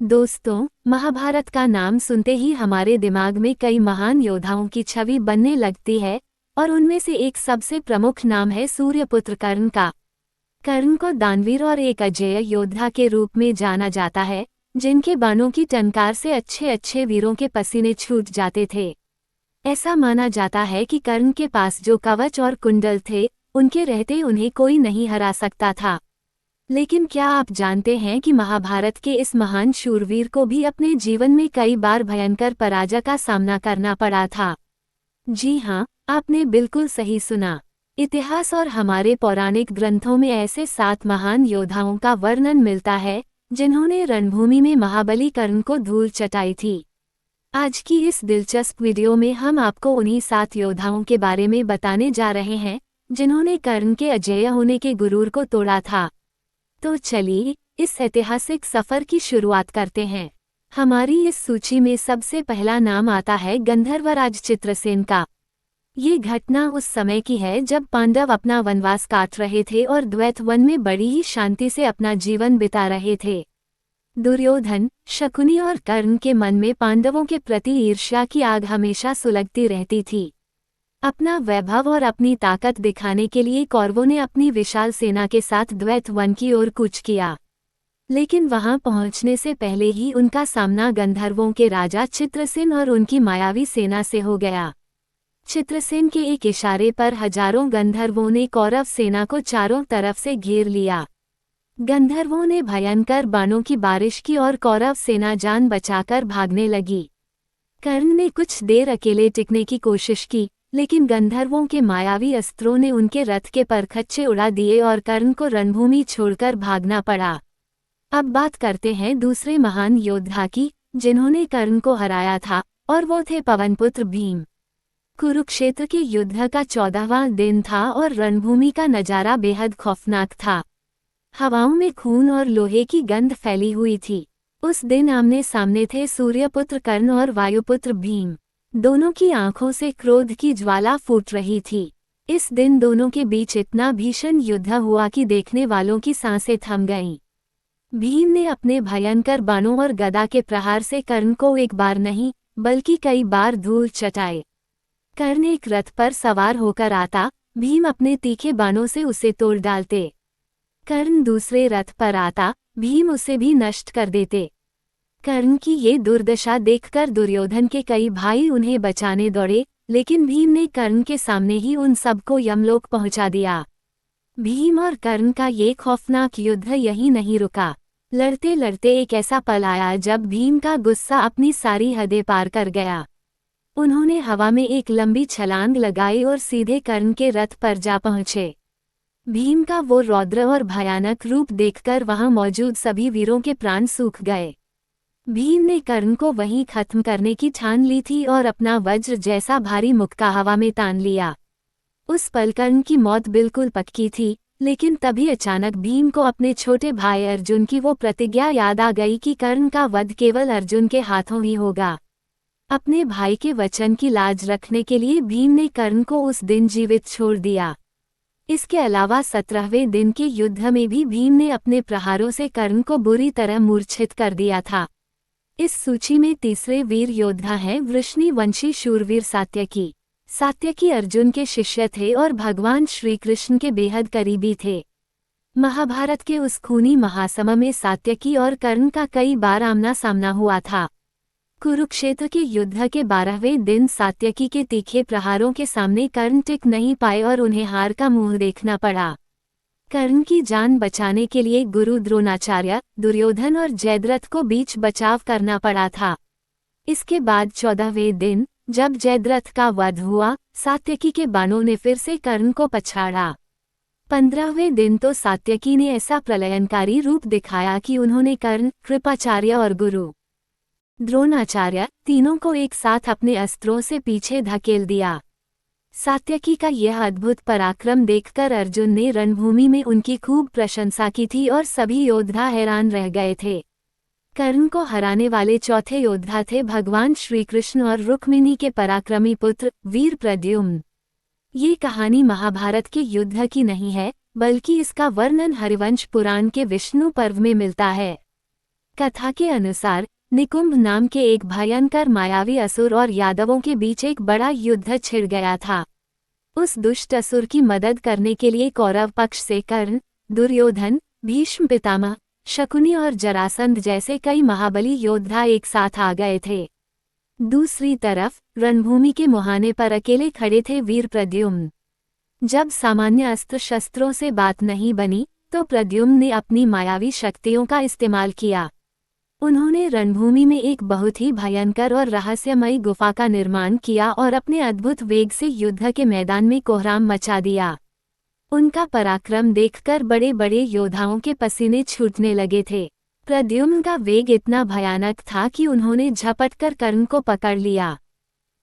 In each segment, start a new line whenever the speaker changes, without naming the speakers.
दोस्तों, महाभारत का नाम सुनते ही हमारे दिमाग में कई महान योद्धाओं की छवि बनने लगती है और उनमें से एक सबसे प्रमुख नाम है सूर्यपुत्र कर्ण का। कर्ण को दानवीर और एक अजेय योद्धा के रूप में जाना जाता है, जिनके बाणों की टंकार से अच्छे अच्छे वीरों के पसीने छूट जाते थे। ऐसा माना जाता है कि कर्ण के पास जो कवच और कुंडल थे, उनके रहते उन्हें कोई नहीं हरा सकता था। लेकिन क्या आप जानते हैं कि महाभारत के इस महान शूरवीर को भी अपने जीवन में कई बार भयंकर पराजय का सामना करना पड़ा था? जी हाँ, आपने बिल्कुल सही सुना। इतिहास और हमारे पौराणिक ग्रंथों में ऐसे 7 महान योद्धाओं का वर्णन मिलता है, जिन्होंने रणभूमि में महाबली कर्ण को धूल चटाई थी। आज की इस दिलचस्प वीडियो में हम आपको उन्हीं 7 योद्धाओं के बारे में बताने जा रहे हैं, जिन्होंने कर्ण के अजेय होने के गुरूर को तोड़ा था। तो चलिए इस ऐतिहासिक सफर की शुरुआत करते हैं। हमारी इस सूची में सबसे पहला नाम आता है गंधर्वराज चित्रसेन का। ये घटना उस समय की है जब पांडव अपना वनवास काट रहे थे और द्वैत वन में बड़ी ही शांति से अपना जीवन बिता रहे थे। दुर्योधन, शकुनी और कर्ण के मन में पांडवों के प्रति ईर्ष्या की आग हमेशा सुलगती रहती थी। अपना वैभव और अपनी ताकत दिखाने के लिए कौरवों ने अपनी विशाल सेना के साथ द्वैत वन की ओर कूच किया। लेकिन वहां पहुंचने से पहले ही उनका सामना गंधर्वों के राजा चित्रसेन और उनकी मायावी सेना से हो गया। चित्रसेन के एक इशारे पर हजारों गंधर्वों ने कौरव सेना को चारों तरफ से घेर लिया। गंधर्वों ने भयंकर बाणों की बारिश की और कौरव सेना जान बचाकर भागने लगी। कर्ण ने कुछ देर अकेले टिकने की कोशिश की, लेकिन गंधर्वों के मायावी अस्त्रों ने उनके रथ के परखच्चे उड़ा दिए और कर्ण को रणभूमि छोड़कर भागना पड़ा। अब बात करते हैं दूसरे महान योद्धा की, जिन्होंने कर्ण को हराया था, और वो थे पवनपुत्र भीम। कुरुक्षेत्र के युद्ध का 14वां दिन था और रणभूमि का नजारा बेहद खौफनाक था। हवाओं में खून और लोहे की गंध फैली हुई थी। उस दिन आमने सामने थे सूर्यपुत्र कर्ण और वायुपुत्र भीम। दोनों की आंखों से क्रोध की ज्वाला फूट रही थी। इस दिन दोनों के बीच इतना भीषण युद्ध हुआ कि देखने वालों की सांसें थम गईं। भीम ने अपने भयंकर बाणों और गदा के प्रहार से कर्ण को एक बार नहीं, बल्कि कई बार धूल चटाए। कर्ण एक रथ पर सवार होकर आता, भीम अपने तीखे बाणों से उसे तोड़ डालते। कर्ण दूसरे रथ पर आता, भीम उसे भी नष्ट कर देते। कर्ण की ये दुर्दशा देखकर दुर्योधन के कई भाई उन्हें बचाने दौड़े, लेकिन भीम ने कर्ण के सामने ही उन सबको यमलोक पहुंचा दिया। भीम और कर्ण का ये खौफनाक युद्ध यहीं नहीं रुका। लड़ते लड़ते एक ऐसा पल आया जब भीम का गुस्सा अपनी सारी हदें पार कर गया। उन्होंने हवा में एक लंबी छलांग लगाई और सीधे कर्ण के रथ पर जा पहुंचे। भीम का वो रौद्र और भयानक रूप देखकर वहां मौजूद सभी वीरों के प्राण सूख गए। भीम ने कर्ण को वहीं खत्म करने की ठान ली थी और अपना वज्र जैसा भारी मुक्का हवा में तान लिया। उस पल कर्ण की मौत बिल्कुल पक्की थी, लेकिन तभी अचानक भीम को अपने छोटे भाई अर्जुन की वो प्रतिज्ञा याद आ गई कि कर्ण का वध केवल अर्जुन के हाथों ही होगा। अपने भाई के वचन की लाज रखने के लिए भीम ने कर्ण को उस दिन जीवित छोड़ दिया। इसके अलावा 17वें दिन के युद्ध में भी भीम ने अपने प्रहारों से कर्ण को बुरी तरह मूर्छित कर दिया था। इस सूची में तीसरे वीर योद्धा हैं वृष्णिवंशी शूरवीर सात्यकी। सात्यकी अर्जुन के शिष्य थे और भगवान श्री कृष्ण के बेहद करीबी थे। महाभारत के उस खूनी महासमर में सात्यकी और कर्ण का कई बार आमना सामना हुआ था। कुरुक्षेत्र के युद्ध के 12वें दिन सात्यकी के तीखे प्रहारों के सामने कर्ण टिक नहीं पाए और उन्हें हार का मुंह देखना पड़ा। कर्ण की जान बचाने के लिए गुरु द्रोणाचार्य, दुर्योधन और जयद्रथ को बीच बचाव करना पड़ा था। इसके बाद 14वें दिन, जब जयद्रथ का वध हुआ, सात्यकी के बाणों ने फिर से कर्ण को पछाड़ा। 15वें दिन तो सात्यकी ने ऐसा प्रलयनकारी रूप दिखाया कि उन्होंने कर्ण, कृपाचार्य और गुरु द्रोणाचार्य तीनों को एक साथ अपने अस्त्रों से पीछे धकेल दिया। सात्यकी का यह अद्भुत पराक्रम देखकर अर्जुन ने रणभूमि में उनकी खूब प्रशंसा की थी और सभी योद्धा हैरान रह गए थे। कर्ण को हराने वाले चौथे योद्धा थे भगवान श्री कृष्ण और रुक्मिणी के पराक्रमी पुत्र वीर प्रद्युम्न। ये कहानी महाभारत के युद्ध की नहीं है, बल्कि इसका वर्णन हरिवंश पुराण के विष्णु पर्व में मिलता है। कथा के अनुसार निकुंभ नाम के एक भयंकर मायावी असुर और यादवों के बीच एक बड़ा युद्ध छिड़ गया था। उस दुष्ट असुर की मदद करने के लिए कौरव पक्ष से कर्ण, दुर्योधन, भीष्म पितामह, शकुनी और जरासंध जैसे कई महाबली योद्धा एक साथ आ गए थे। दूसरी तरफ रणभूमि के मुहाने पर अकेले खड़े थे वीर प्रद्युम्न। जब सामान्य अस्त्र शस्त्रों से बात नहीं बनी तो प्रद्युम्न ने अपनी मायावी शक्तियों का इस्तेमाल किया। उन्होंने रणभूमि में एक बहुत ही भयंकर और रहस्यमयी गुफा का निर्माण किया और अपने अद्भुत वेग से युद्ध के मैदान में कोहराम मचा दिया। उनका पराक्रम देखकर बड़े बड़े योद्धाओं के पसीने छूटने लगे थे। प्रद्युम्न का वेग इतना भयानक था कि उन्होंने झपटकर कर्ण को पकड़ लिया।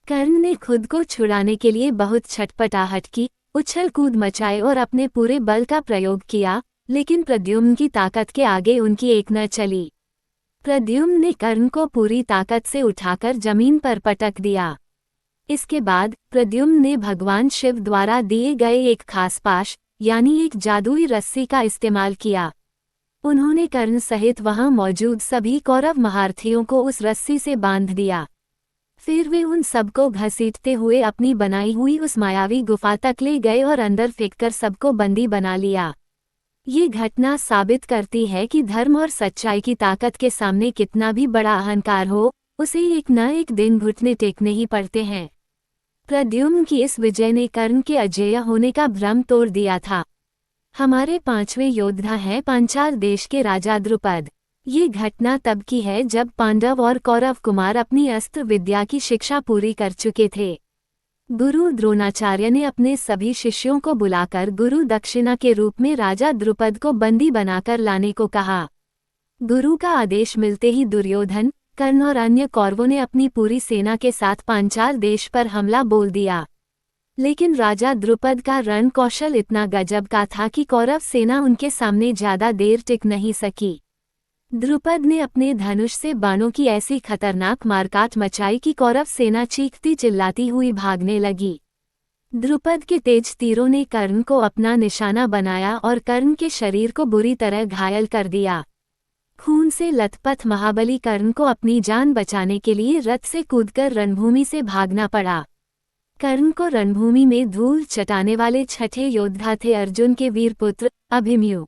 कर्ण ने खुद को छुड़ाने के लिए बहुत छटपटाहट की, उछल कूद मचाए और अपने पूरे बल का प्रयोग किया, लेकिन प्रद्युम्न की ताकत के आगे उनकी एक न चली। प्रद्युम्न ने कर्ण को पूरी ताकत से उठाकर जमीन पर पटक दिया। इसके बाद प्रद्युम्न ने भगवान शिव द्वारा दिए गए एक खास पाश यानी एक जादुई रस्सी का इस्तेमाल किया। उन्होंने कर्ण सहित वहां मौजूद सभी कौरव महारथियों को उस रस्सी से बांध दिया। फिर वे उन सबको घसीटते हुए अपनी बनाई हुई उस मायावी गुफा तक ले गए और अंदर फेंककर सबको बंदी बना लिया। ये घटना साबित करती है कि धर्म और सच्चाई की ताकत के सामने कितना भी बड़ा अहंकार हो, उसे एक न एक दिन घुटने टेकने ही पड़ते हैं। प्रद्युम्न की इस विजय ने कर्ण के अजेय होने का भ्रम तोड़ दिया था। हमारे पांचवें योद्धा हैं पांचाल देश के राजा द्रुपद। ये घटना तब की है जब पांडव और कौरव कुमार अपनी अस्त्र विद्या की शिक्षा पूरी कर चुके थे। गुरु द्रोणाचार्य ने अपने सभी शिष्यों को बुलाकर गुरु दक्षिणा के रूप में राजा द्रुपद को बंदी बनाकर लाने को कहा। गुरु का आदेश मिलते ही दुर्योधन, कर्ण और अन्य कौरवों ने अपनी पूरी सेना के साथ पांचाल देश पर हमला बोल दिया। लेकिन राजा द्रुपद का रण कौशल इतना गजब का था कि कौरव सेना उनके सामने ज्यादा देर टिक नहीं सकी। द्रुपद ने अपने धनुष से बाणों की ऐसी खतरनाक मारकाट मचाई कि कौरव सेना चीखती चिल्लाती हुई भागने लगी। द्रुपद के तेज तीरों ने कर्ण को अपना निशाना बनाया और कर्ण के शरीर को बुरी तरह घायल कर दिया। खून से लथपथ महाबली कर्ण को अपनी जान बचाने के लिए रथ से कूदकर रणभूमि से भागना पड़ा। कर्ण को रणभूमि में धूल चटाने वाले छठे योद्धा थे अर्जुन के वीरपुत्र अभिमन्यु।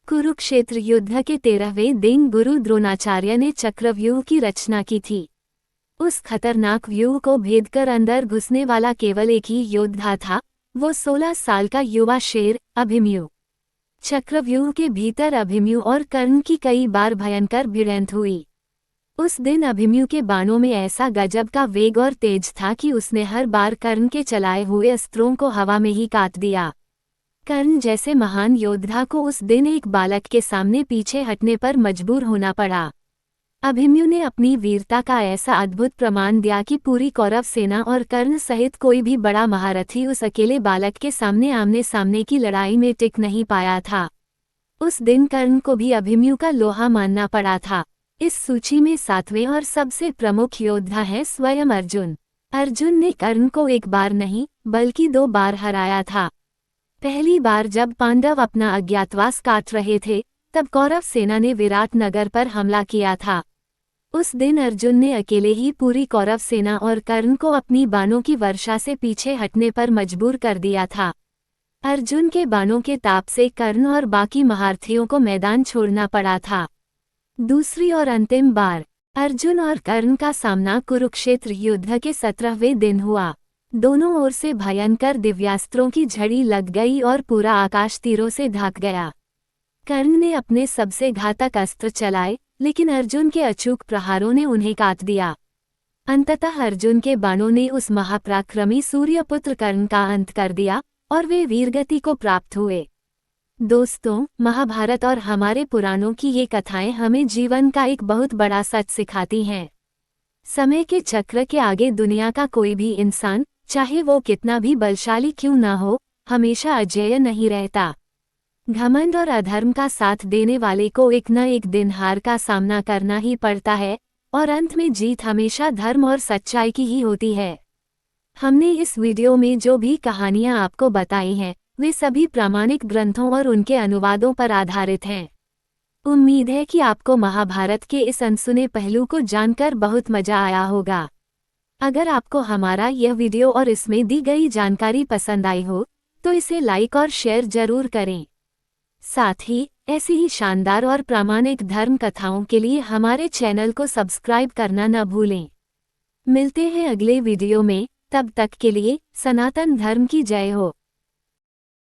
कुरुक्षेत्र युद्ध के 13वें दिन गुरु द्रोणाचार्य ने चक्रव्यूह की रचना की थी। उस खतरनाक व्यूह को भेदकर अंदर घुसने वाला केवल एक ही योद्धा था, वो 16 साल का युवा शेर अभिमन्यु। चक्रव्यूह के भीतर अभिमन्यु और कर्ण की कई बार भयंकर भिड़ंत हुई। उस दिन अभिमन्यु के बाणों में ऐसा गजब का वेग और तेज था कि उसने हर बार कर्ण के चलाए हुए अस्त्रों को हवा में ही काट दिया। कर्ण जैसे महान योद्धा को उस दिन एक बालक के सामने पीछे हटने पर मजबूर होना पड़ा। अभिमन्यु ने अपनी वीरता का ऐसा अद्भुत प्रमाण दिया कि पूरी कौरव सेना और कर्ण सहित कोई भी बड़ा महारथी उस अकेले बालक के सामने आमने सामने की लड़ाई में टिक नहीं पाया था। उस दिन कर्ण को भी अभिमन्यु का लोहा मानना पड़ा था। इस सूची में 7वें और सबसे प्रमुख योद्धा है स्वयं अर्जुन। अर्जुन ने कर्ण को एक बार नहीं बल्कि 2 बार हराया था। पहली बार जब पांडव अपना अज्ञातवास काट रहे थे, तब कौरव सेना ने विराट नगर पर हमला किया था। उस दिन अर्जुन ने अकेले ही पूरी कौरव सेना और कर्ण को अपनी बाणों की वर्षा से पीछे हटने पर मजबूर कर दिया था। अर्जुन के बाणों के ताप से कर्ण और बाकी महारथियों को मैदान छोड़ना पड़ा था। दूसरी और अंतिम बार अर्जुन और कर्ण का सामना कुरुक्षेत्र युद्ध के 17वें दिन हुआ। दोनों ओर से भयंकर दिव्यास्त्रों की झड़ी लग गई और पूरा आकाश तीरों से ढक गया। कर्ण ने अपने सबसे घातक अस्त्र चलाए, लेकिन अर्जुन के अचूक प्रहारों ने उन्हें काट दिया। अंततः अर्जुन के बाणों ने उस महापराक्रमी सूर्यपुत्र कर्ण का अंत कर दिया और वे वीरगति को प्राप्त हुए। दोस्तों, महाभारत और हमारे पुराणों की ये कथाएं हमें जीवन का एक बहुत बड़ा सच सिखाती हैं। समय के चक्र के आगे दुनिया का कोई भी इंसान, चाहे वो कितना भी बलशाली क्यों ना हो, हमेशा अजेय नहीं रहता। घमंड और अधर्म का साथ देने वाले को एक न एक दिन हार का सामना करना ही पड़ता है और अंत में जीत हमेशा धर्म और सच्चाई की ही होती है। हमने इस वीडियो में जो भी कहानियां आपको बताई हैं, वे सभी प्रामाणिक ग्रंथों और उनके अनुवादों पर आधारित हैं। उम्मीद है कि आपको महाभारत के इस अनसुने पहलू को जानकर बहुत मजा आया होगा। अगर आपको हमारा यह वीडियो और इसमें दी गई जानकारी पसंद आई हो तो इसे लाइक और शेयर जरूर करें। साथ ही ऐसी ही शानदार और प्रामाणिक धर्म कथाओं के लिए हमारे चैनल को सब्सक्राइब करना न भूलें। मिलते हैं अगले वीडियो में, तब तक के लिए सनातन धर्म की जय हो।